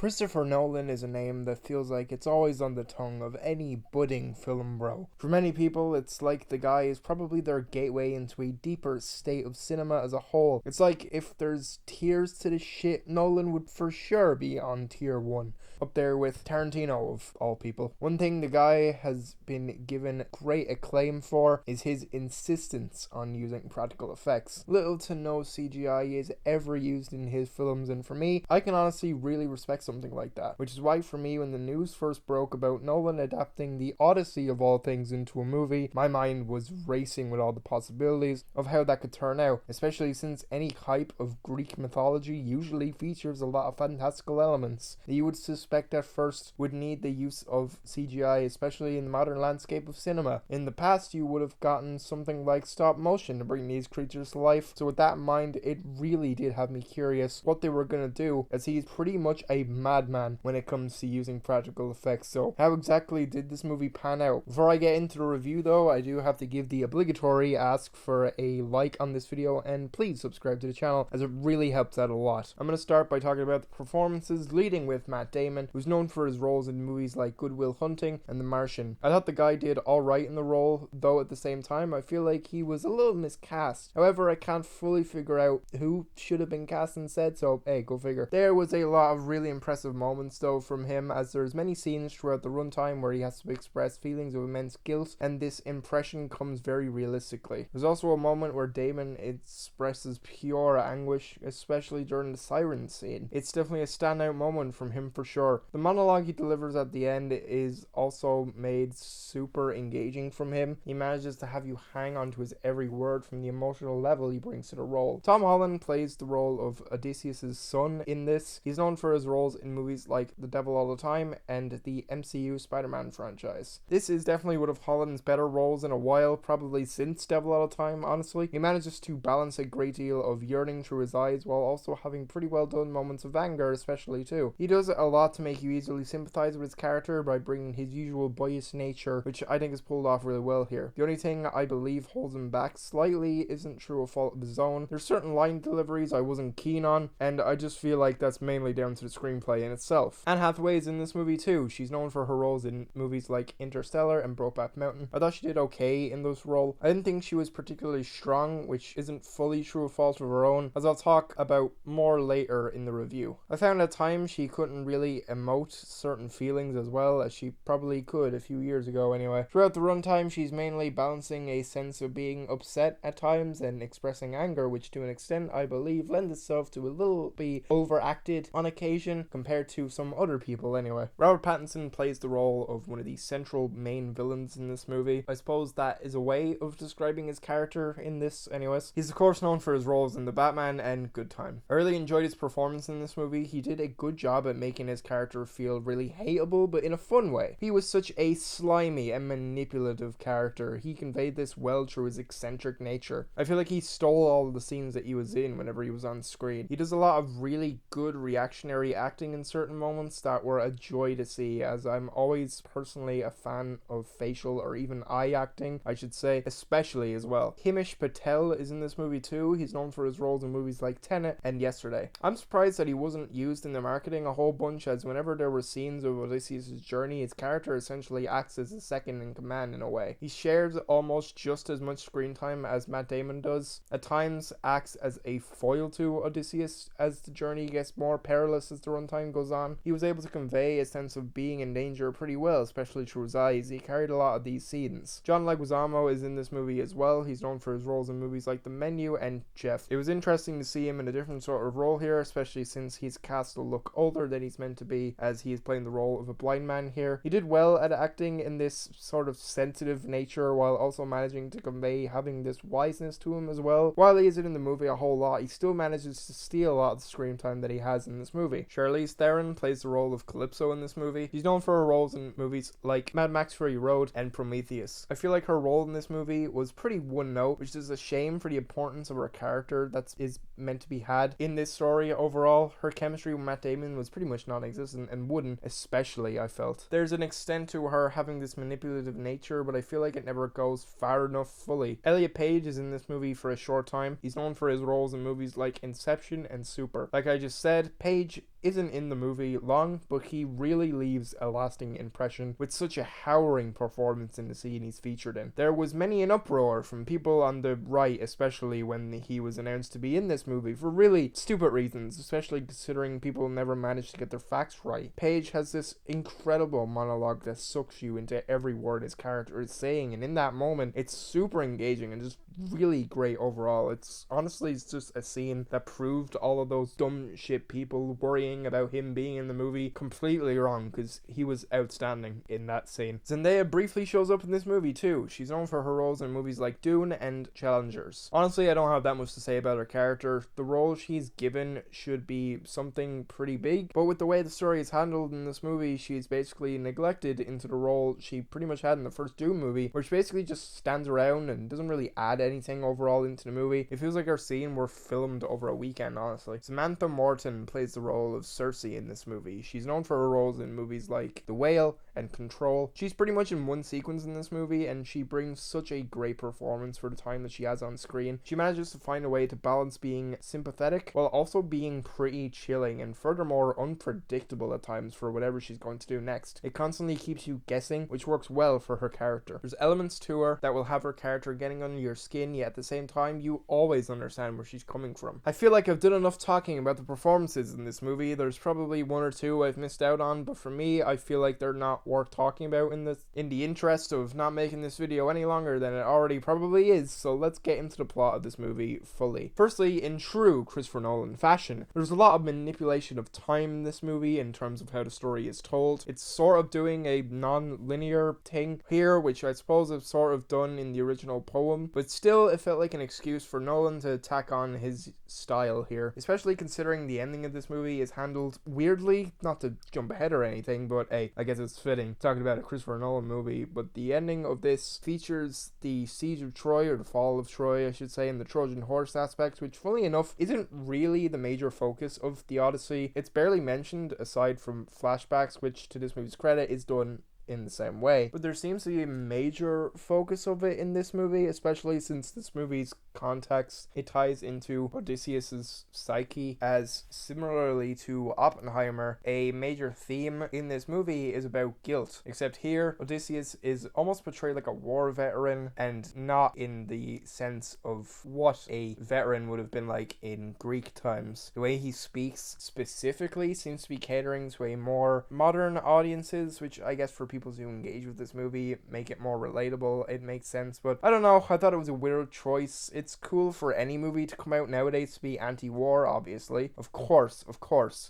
Christopher Nolan is a name that feels like it's always on the tongue of any budding film bro. For many people, it's like the guy is probably their gateway into a deeper state of cinema as a whole. It's like if there's tiers to this shit, Nolan would for sure be on tier 1. Up there with Tarantino of all people. One thing the guy has been given great acclaim for is his insistence on using practical effects. Little to no CGI is ever used in his films, and for me, I can honestly really respect something like that. Which is why for me, when the news first broke about Nolan adapting the Odyssey of all things into a movie, my mind was racing with all the possibilities of how that could turn out, especially since any hype of Greek mythology usually features a lot of fantastical elements that you would suspect at first would need the use of CGI, especially in the modern landscape of cinema. In the past, you would have gotten something like stop motion to bring these creatures to life, so with that in mind, it really did have me curious what they were going to do, as he's pretty much a madman when it comes to using practical effects. So how exactly did this movie pan out? Before I get into the review though, I do have to give the obligatory ask for a like on this video, and please subscribe to the channel as it really helps out a lot. I'm going to start by talking about the performances, leading with Matt Damon, who's known for his roles in movies like Good Will Hunting and The Martian. I thought the guy did alright in the role, though at the same time I feel like he was a little miscast. However, I can't fully figure out who should have been cast instead, so hey, go figure. There was a lot of really impressive moments though from him, as there's many scenes throughout the runtime where he has to express feelings of immense guilt, and this impression comes very realistically. There's also a moment where Damon expresses pure anguish, especially during the siren scene. It's definitely a standout moment from him for sure. The monologue he delivers at the end is also made super engaging from him. He manages to have you hang on to his every word from the emotional level he brings to the role. Tom Holland plays the role of Odysseus' son in this. He's known for his roles in movies like The Devil All the Time and the MCU Spider-Man franchise. This is definitely one of Holland's better roles in a while, probably since Devil All the Time, honestly. He manages to balance a great deal of yearning through his eyes while also having pretty well done moments of anger especially too. He does a lot to make you easily sympathize with his character by bringing his usual boyish nature, which I think is pulled off really well here. The only thing I believe holds him back slightly isn't through a fault of his own. There's certain line deliveries I wasn't keen on, and I just feel like that's mainly down to the screenplay in itself. Anne Hathaway is in this movie too. She's known for her roles in movies like Interstellar and Brokeback Mountain. I thought she did okay in this role. I didn't think she was particularly strong, which isn't fully through a fault of her own, as I'll talk about more later in the review. I found at times she couldn't really emote certain feelings as well as she probably could a few years ago anyway. Throughout the runtime, she's mainly balancing a sense of being upset at times and expressing anger, which to an extent I believe lends itself to a little bit overacted on occasion compared to some other people anyway. Robert Pattinson plays the role of one of the central main villains in this movie. I suppose that is a way of describing his character in this anyways. He's of course known for his roles in The Batman and Good Time. I really enjoyed his performance in this movie. He did a good job at making his character feel really hateable, but in a fun way. He was such a slimy and manipulative character. He conveyed this well through his eccentric nature. I feel like he stole all of the scenes that he was in whenever he was on screen. He does a lot of really good reactionary acting in certain moments that were a joy to see, as I'm always personally a fan of facial or even eye acting, I should say, especially as well. Himesh Patel is in this movie too. He's known for his roles in movies like Tenet and Yesterday. I'm surprised that he wasn't used in the marketing a whole bunch, as whenever there were scenes of Odysseus' journey, his character essentially acts as a second in command in a way. He shares almost just as much screen time as Matt Damon does, at times acts as a foil to Odysseus as the journey gets more perilous as the runtime goes on. He was able to convey a sense of being in danger pretty well, especially through his eyes. He carried a lot of these scenes. John Leguizamo is in this movie as well. He's known for his roles in movies like The Menu and Chef. It was interesting to see him in a different sort of role here, especially since he's cast to look older than he's meant to be, as he is playing the role of a blind man here. He did well at acting in this sort of sensitive nature while also managing to convey having this wiseness to him as well. While he isn't in the movie a whole lot, he still manages to steal a lot of the screen time that he has in this movie. Charlize Theron plays the role of Calypso in this movie. She's known for her roles in movies like Mad Max Fury Road and Prometheus. I feel like her role in this movie was pretty one note, which is a shame for the importance of her character that is meant to be had in this story overall. Her chemistry with Matt Damon was pretty much non-existent, and wouldn't, especially, I felt. There's an extent to her having this manipulative nature, but I feel like it never goes far enough fully. Elliot Page is in this movie for a short time. He's known for his roles in movies like Inception and Super. Like I just said, Page isn't in the movie long, but he really leaves a lasting impression with such a harrowing performance in the scene he's featured in. There was many an uproar from people on the right, especially when he was announced to be in this movie for really stupid reasons, especially considering people never managed to get their facts right. Paige has this incredible monologue that sucks you into every word his character is saying, and in that moment it's super engaging and just really great overall. It's just a scene that proved all of those dumb shit people worrying about him being in the movie completely wrong, because he was outstanding in that scene. Zendaya briefly shows up in this movie too. She's known for her roles in movies like Dune and Challengers. Honestly, I don't have that much to say about her character. The role she's given should be something pretty big, but with the way the story is handled in this movie, she's basically neglected into the role she pretty much had in the first Dune movie, where she basically just stands around and doesn't really add anything overall into the movie. It feels like our scene were filmed over a weekend, honestly. Samantha Morton plays the role of Cersei in this movie. She's known for her roles in movies like The Whale and Control. She's pretty much in one sequence in this movie, and she brings such a great performance for the time that she has on screen. She manages to find a way to balance being sympathetic while also being pretty chilling and furthermore unpredictable at times for whatever she's going to do next. It constantly keeps you guessing, which works well for her character. There's elements to her that will have her character getting under your skin, yet at the same time you always understand where she's coming from. I feel like I've done enough talking about the performances in this movie. There's probably one or two I've missed out on, but for me, I feel like they're not worth talking about in the interest of not making this video any longer than it already probably is. So let's get into the plot of this movie fully. Firstly, in true Christopher Nolan fashion, there's a lot of manipulation of time in this movie in terms of how the story is told. It's sort of doing a non-linear thing here, which I suppose is sort of done in the original poem, but still it felt like an excuse for Nolan to tack on his style here, especially considering the ending of this movie is handled weirdly. Not to jump ahead or anything, but hey, I guess it's fitting talking about a Christopher Nolan movie. But the ending of this features the siege of Troy, or the fall of Troy I should say, and the Trojan horse aspect, which funnily enough isn't really the major focus of the Odyssey. It's barely mentioned aside from flashbacks, which to this movie's credit is done in the same way, but there seems to be a major focus of it in this movie, especially since this movie's context, it ties into Odysseus's psyche, as similarly to Oppenheimer, a major theme in this movie is about guilt, except here Odysseus is almost portrayed like a war veteran, and not in the sense of what a veteran would have been like in Greek times. The way he speaks specifically seems to be catering to a more modern audiences, which I guess for people who engage with this movie make it more relatable. It makes sense, but I don't know, I thought it was a weird choice. It's cool for any movie to come out nowadays to be anti-war, obviously, of course,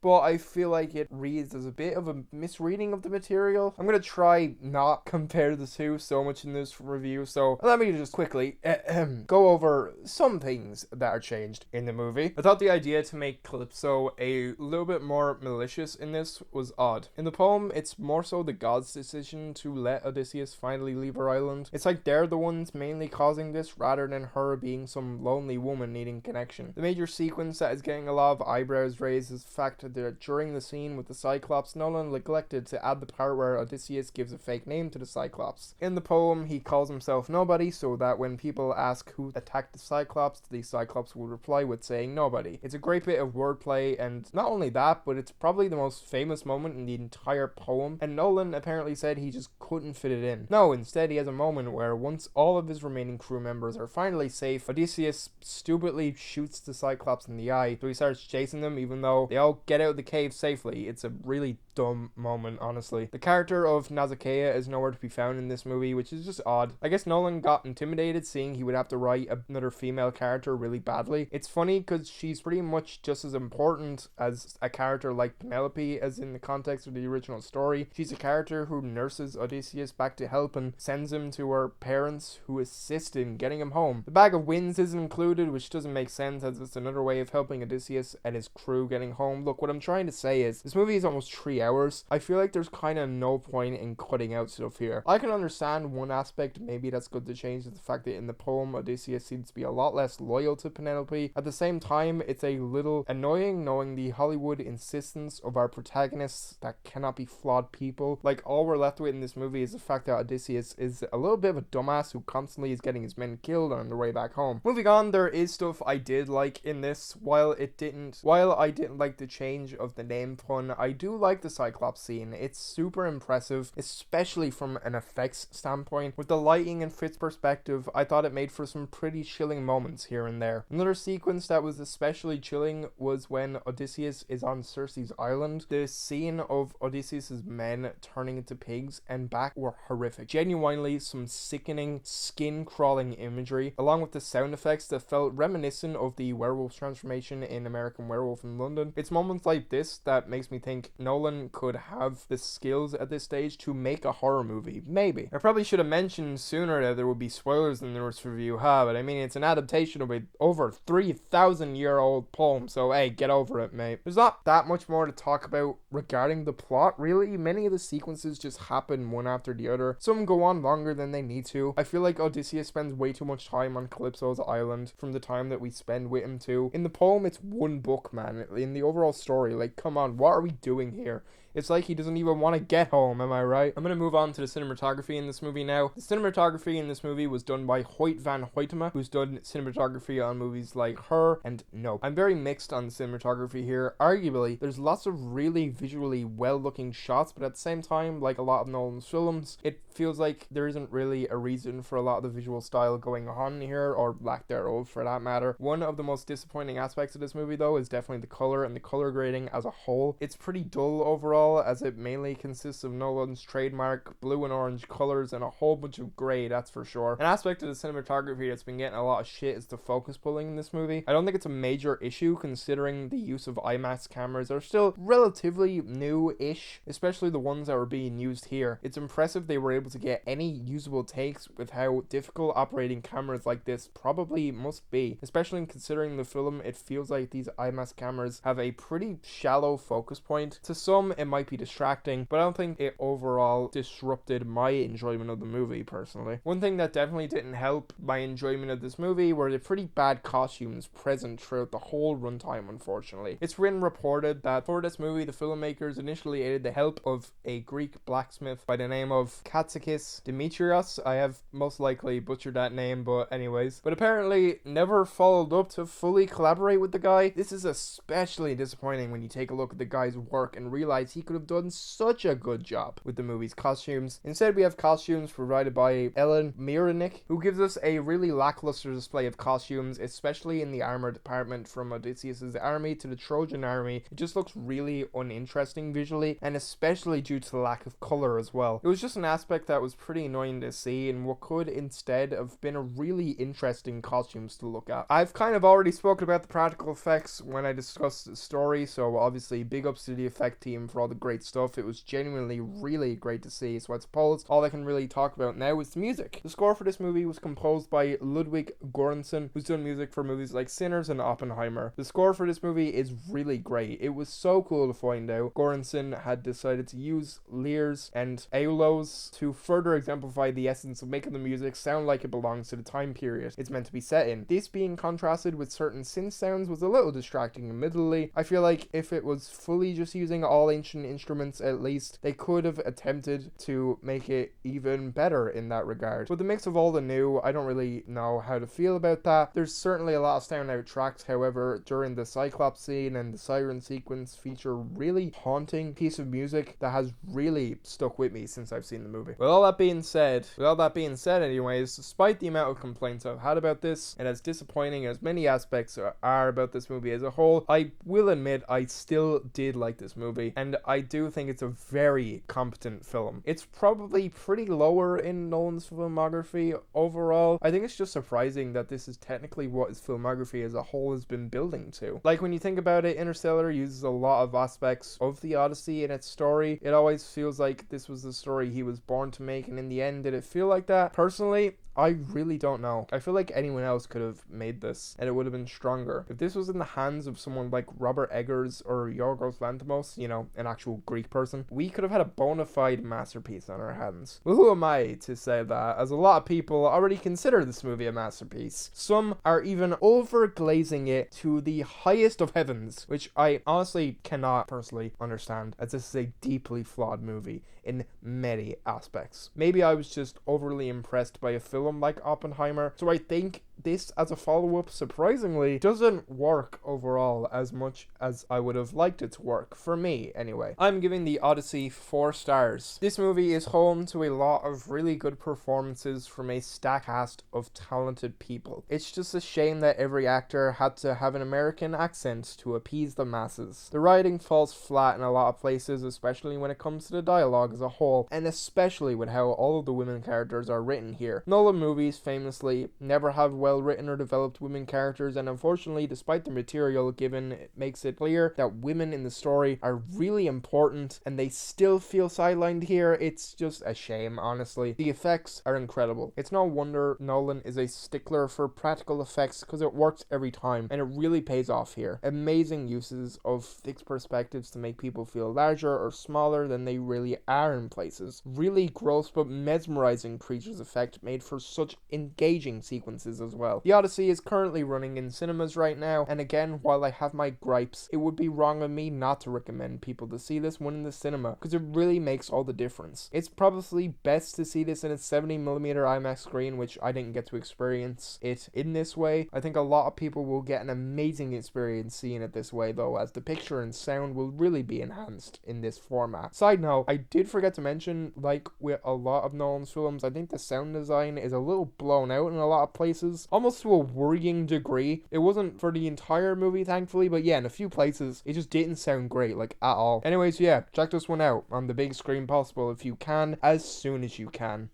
but I feel like it reads as a bit of a misreading of the material. I'm gonna try not compare the two so much in this review, so let me just quickly go over some things that are changed in the movie. I thought the idea to make Calypso a little bit more malicious in this was odd. In the poem, it's more so the gods' decision to let Odysseus finally leave her island. It's like they're the ones mainly causing this rather than her being some lonely woman needing connection. The major sequence that is getting a lot of eyebrows raised is the fact that during the scene with the Cyclops, Nolan neglected to add the part where Odysseus gives a fake name to the Cyclops. In the poem, he calls himself Nobody, so that when people ask who attacked the Cyclops will reply with saying Nobody. It's a great bit of wordplay, and not only that, but it's probably the most famous moment in the entire poem, and Nolan apparently said he just couldn't fit it in. No, instead he has a moment where once all of his remaining crew members are finally safe, Odysseus stupidly shoots the Cyclops in the eye, so he starts chasing them even though they all get out of the cave safely. It's a really dumb moment, honestly. The character of Nausicaa is nowhere to be found in this movie, which is just odd. I guess Nolan got intimidated seeing he would have to write another female character really badly. It's funny because she's pretty much just as important as a character like Penelope as in the context of the original story. She's a character who nurses Odysseus back to health and sends him to her parents who assist in getting him home. The bag of winds isn't included, which doesn't make sense as it's another way of helping Odysseus and his crew getting home. Look, what I'm trying to say is this movie is almost 3 hours, I feel like there's kind of no point in cutting out stuff here. I can understand one aspect, maybe that's good to change, is the fact that in the poem, Odysseus seems to be a lot less loyal to Penelope. At the same time, it's a little annoying knowing the Hollywood insistence of our protagonists that cannot be flawed people. Like, all we're left with in this movie is the fact that Odysseus is a little bit of a dumbass who constantly is getting his men killed on their way back home. Moving on, there is stuff I did like in this. While I didn't like the change of the name pun, I do like the Cyclops scene. It's super impressive, especially from an effects standpoint. With the lighting and Fitz perspective, I thought it made for some pretty chilling moments here and there. Another sequence that was especially chilling was when Odysseus is on Circe's island. The scene of Odysseus's men turning into pigs and back were horrific. Genuinely some sickening, skin-crawling imagery, along with the sound effects that felt reminiscent of the werewolf transformation in American Werewolf in London. It's moments like this that makes me think Nolan could have the skills at this stage to make a horror movie. Maybe. I probably should have mentioned sooner that there would be spoilers in this review, but I mean, it's an adaptation of an over 3,000-year-old poem, so hey, get over it, mate. There's not that much more to talk about regarding the plot, really. Many of the sequences just happen one after the other. Some go on longer than they need to. I feel like Odysseus spends way too much time on Calypso's island from the time that we spend with him too. In the poem, it's one book, man. In the overall story, like, come on, what are we doing here? It's like he doesn't even want to get home, am I right? I'm going to move on to the cinematography in this movie now. The cinematography in this movie was done by Hoyt van Hoytema, who's done cinematography on movies like Her and Nope. I'm very mixed on the cinematography here. Arguably, there's lots of really visually well-looking shots, but at the same time, like a lot of Nolan's films, it feels like there isn't really a reason for a lot of the visual style going on here, or lack thereof for that matter. One of the most disappointing aspects of this movie, though, is definitely the color and the color grading as a whole. It's pretty dull overall, as it mainly consists of Nolan's trademark blue and orange colors and a whole bunch of gray, that's for sure. An aspect of the cinematography that's been getting a lot of shit is the focus pulling in this movie. I don't think it's a major issue considering the use of IMAX cameras are still relatively new-ish, especially the ones that were being used here. It's impressive they were able to get any usable takes with how difficult operating cameras like this probably must be, especially in considering the film. It feels like these IMAX cameras have a pretty shallow focus point. To some, it might be distracting, but I don't think it overall disrupted my enjoyment of the movie personally. One thing that definitely didn't help my enjoyment of this movie were the pretty bad costumes present throughout the whole runtime, unfortunately. It's been reported that for this movie, the filmmakers initially aided the help of a Greek blacksmith by the name of Katsakis Demetrios. I have most likely butchered that name, but anyways. But apparently never followed up to fully collaborate with the guy. This is especially disappointing when you take a look at the guy's work and realize he could have done such a good job with the movie's costumes. Instead, we have costumes provided by Ellen Mironic, who gives us a really lackluster display of costumes, especially in the armor department. From Odysseus' army to the Trojan army, it just looks really uninteresting visually, and especially due to the lack of color as well. It was just an aspect that was pretty annoying to see, and what could instead have been a really interesting costumes to look at. I've kind of already spoken about the practical effects when I discussed the story, so obviously big ups to the effect team for all the great stuff. It was genuinely really great to see, so I suppose all I can really talk about now is the music. The score for this movie was composed by Ludwig Göransson, who's done music for movies like Sinners and Oppenheimer. The score for this movie is really great. It was so cool to find out Göransson had decided to use lyres and aeolos to further exemplify the essence of making the music sound like it belongs to the time period it's meant to be set in. This being contrasted with certain synth sounds was a little distracting admittedly. I feel like if it was fully just using all ancient instruments, at least they could have attempted to make it even better in that regard. With the mix of all the new, I don't really know how to feel about that. There's certainly a lot of standout tracks, however, during the Cyclops scene and the siren sequence feature really haunting piece of music that has really stuck with me since I've seen the movie. With all that being said anyways, despite the amount of complaints I've had about this, and as disappointing as many aspects are about this movie as a whole, I will admit I still did like this movie, and I do think it's a very competent film. It's probably pretty lower in Nolan's filmography overall. I think it's just surprising that this is technically what his filmography as a whole has been building to. Like, when you think about it, Interstellar uses a lot of aspects of the Odyssey in its story. It always feels like this was the story he was born to make, and in the end, did it feel like that? Personally, I really don't know. I feel like anyone else could have made this and it would have been stronger. If this was in the hands of someone like Robert Eggers or Yorgos Lanthimos, you know, an actual Greek person, we could have had a bona fide masterpiece on our hands. Well, who am I to say that, as a lot of people already consider this movie a masterpiece. Some are even overglazing it to the highest of heavens, which I honestly cannot personally understand, as this is a deeply flawed movie in many aspects. Maybe I was just overly impressed by a film like Oppenheimer, so I think this as a follow-up surprisingly doesn't work overall as much as I would have liked it to work, for me anyway. I'm giving the Odyssey 4 stars. This movie is home to a lot of really good performances from a stacked cast of talented people. It's just a shame that every actor had to have an American accent to appease the masses. The writing falls flat in a lot of places, especially when it comes to the dialogue as a whole, and especially with how all of the women characters are written here. Nolan movies famously never have well written or developed women characters, and unfortunately, despite the material given, it makes it clear that women in the story are really important and they still feel sidelined here. It's just a shame, honestly. The effects are incredible. It's no wonder Nolan is a stickler for practical effects, because it works every time and it really pays off here. Amazing uses of fixed perspectives to make people feel larger or smaller than they really are in places. Really gross but mesmerizing creatures effect made for such engaging sequences as well. The Odyssey is currently running in cinemas right now, and again, while I have my gripes, it would be wrong of me not to recommend people to see this one in the cinema, because it really makes all the difference. It's probably best to see this in a 70mm IMAX screen, which I didn't get to experience it in this way. I think a lot of people will get an amazing experience seeing it this way though, as the picture and sound will really be enhanced in this format. Side note, I did forget to mention, like with a lot of Nolan's films, I think the sound design is a little blown out in a lot of places, almost to a worrying degree. It wasn't for the entire movie, thankfully, but yeah, in a few places, it just didn't sound great, like, at all. Anyways, yeah, check this one out on the big screen possible if you can, as soon as you can.